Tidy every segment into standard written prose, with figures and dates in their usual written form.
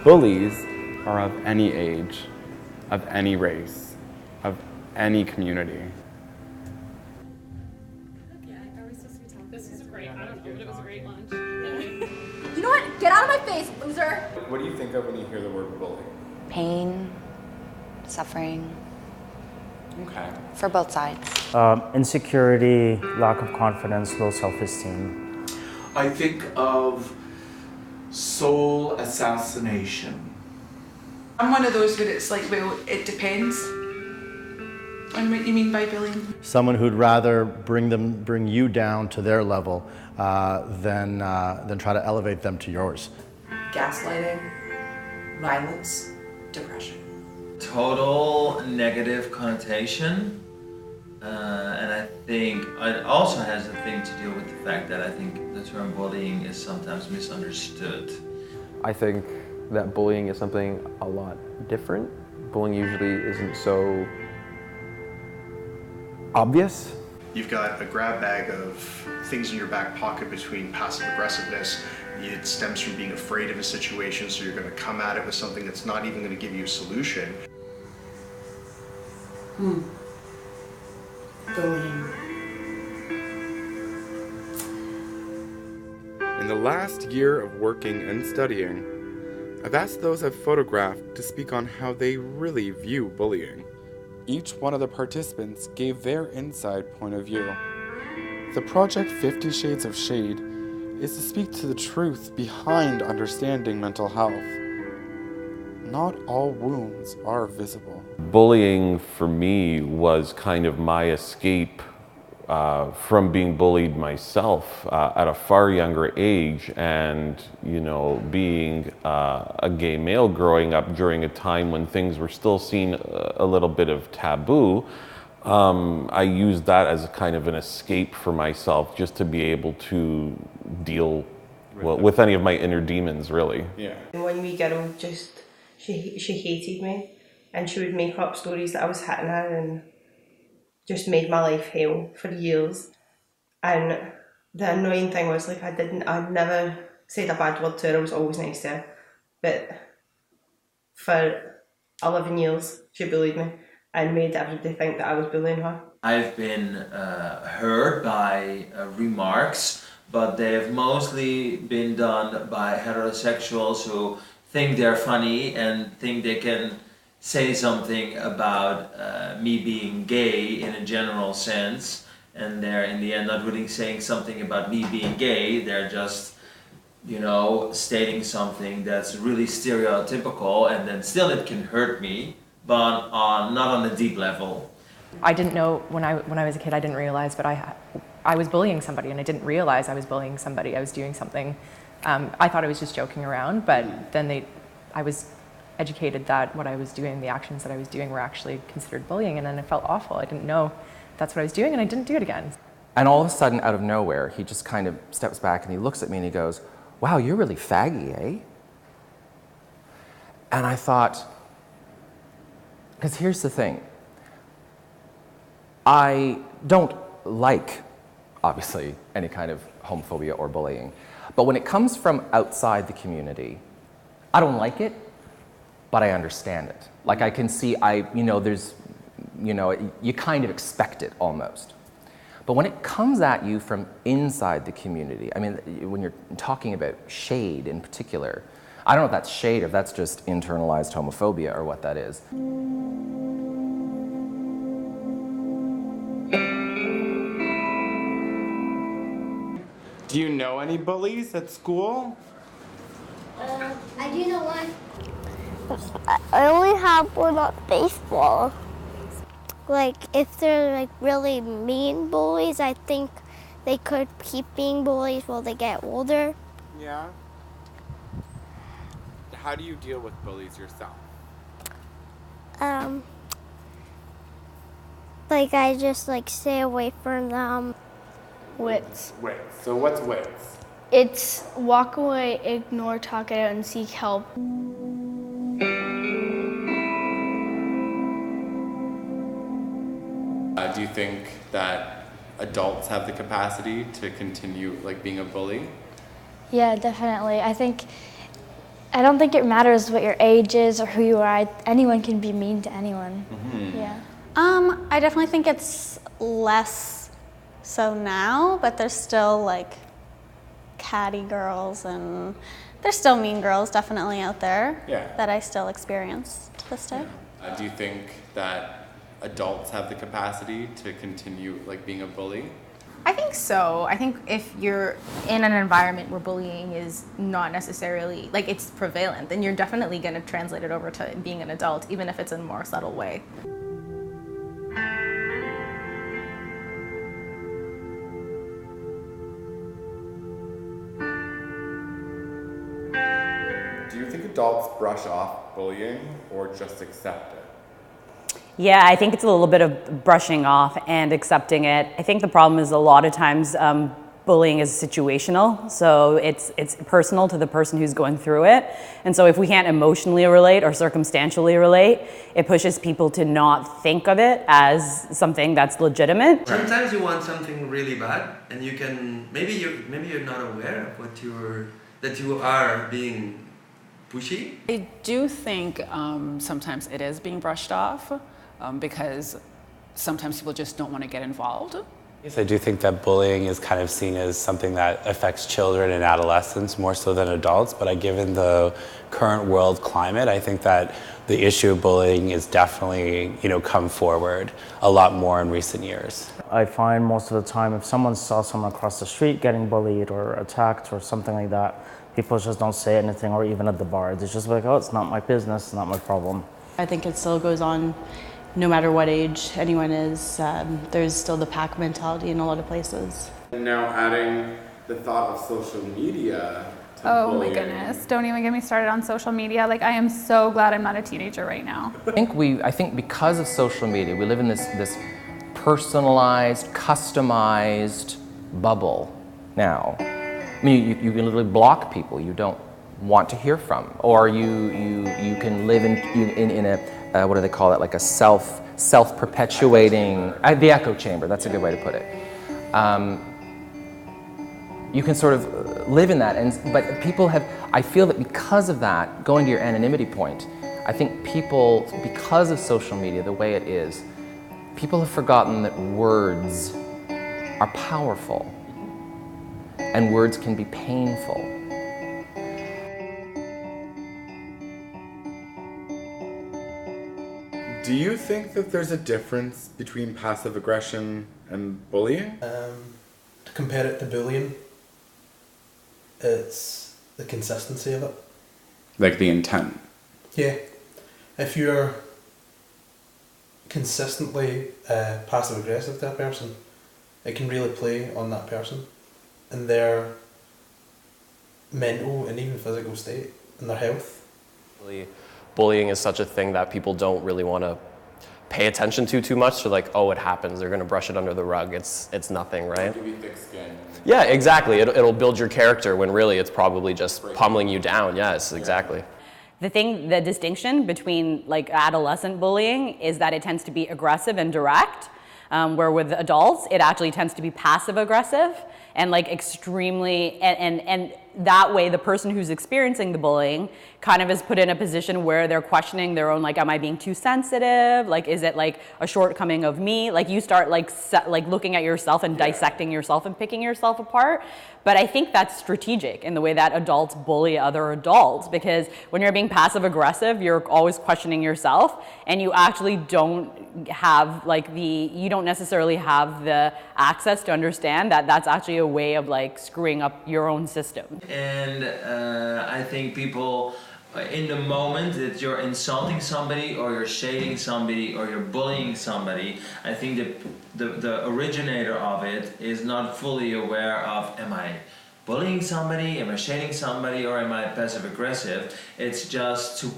Bullies are of any age, of any race, of any community. This is great. I don't know, but it was a great lunch. You know what? Get out of my face, loser! What do you think of when you hear the word bully? Pain, suffering, Okay. for both sides. Insecurity, lack of confidence, low self-esteem. I think of soul assassination. I'm one of those where it's like, well, it depends on what you mean by bullying. Someone who'd rather bring you down to their level than try to elevate them to yours. Gaslighting, violence, depression. Total negative connotation, and I think it also has a thing to do with the fact that I think the term bullying is sometimes misunderstood. I think that bullying is something a lot different. Bullying usually isn't so obvious. You've got a grab bag of things in your back pocket between passive aggressiveness. It stems from being afraid of a situation, so you're going to come at it with something that's not even going to give you a solution. Bullying. In the last year of working and studying, I've asked those I've photographed to speak on how they really view bullying. Each one of the participants gave their inside point of view. The project 50 Shades of Shade is to speak to the truth behind understanding mental health. Not all wounds are visible. Bullying for me was kind of my escape from being bullied myself at a far younger age, and being a gay male growing up during a time when things were still seen a little bit of taboo. I used that as a kind of an escape for myself, just to be able to deal with any of my inner demons, really. Yeah. One wee girl she hated me, and she would make up stories that I was hitting her, and just made my life hell for years. And the annoying thing was, like, I never said a bad word to her. I was always nice to her, but for 11 years she bullied me and made everybody think that I was bullying her. I've been hurt by remarks, but they've mostly been done by heterosexuals who think they're funny and think they can say something about me being gay in a general sense, and they're in the end not really saying something about me being gay. They're just, stating something that's really stereotypical, and then still it can hurt me, but not on a deep level. I didn't know when I was a kid. I didn't realize, but I was bullying somebody, and I didn't realize I was bullying somebody. I was doing something. I thought I was just joking around, but then I was educated that what I was doing, the actions that I was doing, were actually considered bullying, and then it felt awful. I didn't know that's what I was doing, and I didn't do it again. And all of a sudden, out of nowhere, he just kind of steps back and he looks at me and he goes, "Wow, you're really faggy, eh?" And I thought, because here's the thing, I don't like, obviously, any kind of homophobia or bullying, but when it comes from outside the community, I don't like it, but I understand it. Like, I can see, you kind of expect it almost. But when it comes at you from inside the community, I mean, when you're talking about shade in particular, I don't know if that's shade or if that's just internalized homophobia or what that is. Do you know any bullies at school? I do know one. I only have one on baseball. Like, if they're like really mean bullies, I think they could keep being bullies while they get older. Yeah. How do you deal with bullies yourself? Like, I just stay away from them. Wits. Wits. So what's wits? It's walk away, ignore, talk it out, and seek help. Do you think that adults have the capacity to continue being a bully? Yeah, definitely. I think I don't think it matters what your age is or who you are. Anyone can be mean to anyone. Yeah. I definitely think it's less so now, but there's still like catty girls and there's still mean girls definitely out there that I still experience to this day. Do you think that adults have the capacity to continue like being a bully? I think so. I think if you're in an environment where bullying is not necessarily, like it's prevalent, then you're definitely going to translate it over to being an adult, even if it's in a more subtle way. Do you think adults brush off bullying or just accept it? Yeah, I think it's a little bit of brushing off and accepting it. I think the problem is a lot of times bullying is situational, so it's personal to the person who's going through it. And so if we can't emotionally relate or circumstantially relate, it pushes people to not think of it as something that's legitimate. Sometimes you want something really bad, and you can maybe you're not aware of that you are being pushy. I do think sometimes it is being brushed off because sometimes people just don't want to get involved. Yes, I do think that bullying is kind of seen as something that affects children and adolescents more so than adults, but given the current world climate, I think that the issue of bullying is definitely, come forward a lot more in recent years. I find most of the time if someone saw someone across the street getting bullied or attacked or something like that, people just don't say anything, or even at the bar. It's just like, oh, it's not my business, it's not my problem. I think it still goes on no matter what age anyone is. There's still the pack mentality in a lot of places. And now adding the thought of social media to Oh bullying. my goodness, don't even get me started on social media. Like, I am so glad I'm not a teenager right now. I think because of social media, we live in this personalized, customized bubble now. I mean, you can literally block people you don't want to hear from, or you can live in a what do they call it? Like a self-perpetuating the echo chamber. That's a good way to put it. You can sort of live in that, but people have. I feel that because of that, going to your anonymity point, I think people, because of social media, the way it is, people have forgotten that words are powerful. And words can be painful. Do you think that there's a difference between passive aggression and bullying? To compare it to bullying, it's the consistency of it. Like the intent? Yeah. If you're consistently passive aggressive to a person, it can really play on that person and their mental and even physical state and their health. Bullying is such a thing that people don't really want to pay attention to too much. So like, oh, it happens. They're going to brush it under the rug. It's nothing, right? Give you thick skin. Yeah, exactly. It'll build your character when really it's probably just pummeling you down. Yes, exactly. The distinction between like adolescent bullying is that it tends to be aggressive and direct, where with adults, it actually tends to be passive aggressive and like extremely, and that way the person who's experiencing the bullying kind of is put in a position where they're questioning their own, like, am I being too sensitive? Like, is it like a shortcoming of me? Like you start like looking at yourself and dissecting yourself and picking yourself apart. But I think that's strategic in the way that adults bully other adults, because when you're being passive aggressive, you're always questioning yourself, and you actually don't have like you don't necessarily have the access to understand that that's actually a way of like screwing up your own system. And I think people, in the moment that you're insulting somebody or you're shading somebody or you're bullying somebody, I think the originator of it is not fully aware of, am I bullying somebody, am I shading somebody, or am I passive aggressive? It's just to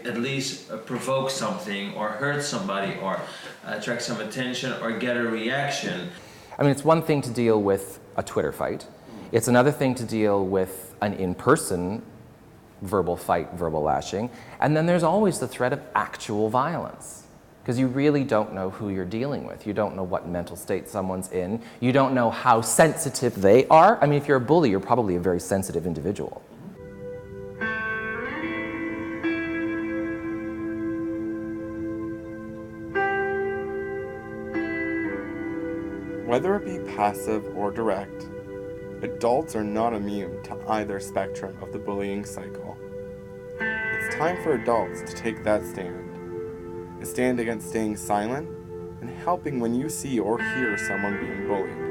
at least provoke something or hurt somebody or attract some attention or get a reaction. I mean, it's one thing to deal with a Twitter fight. It's another thing to deal with an in-person verbal fight, verbal lashing. And then there's always the threat of actual violence, because you really don't know who you're dealing with. You don't know what mental state someone's in. You don't know how sensitive they are. I mean, if you're a bully, you're probably a very sensitive individual. Whether it be passive or direct, adults are not immune to either spectrum of the bullying cycle. It's time for adults to take that stand. A stand against staying silent and helping when you see or hear someone being bullied.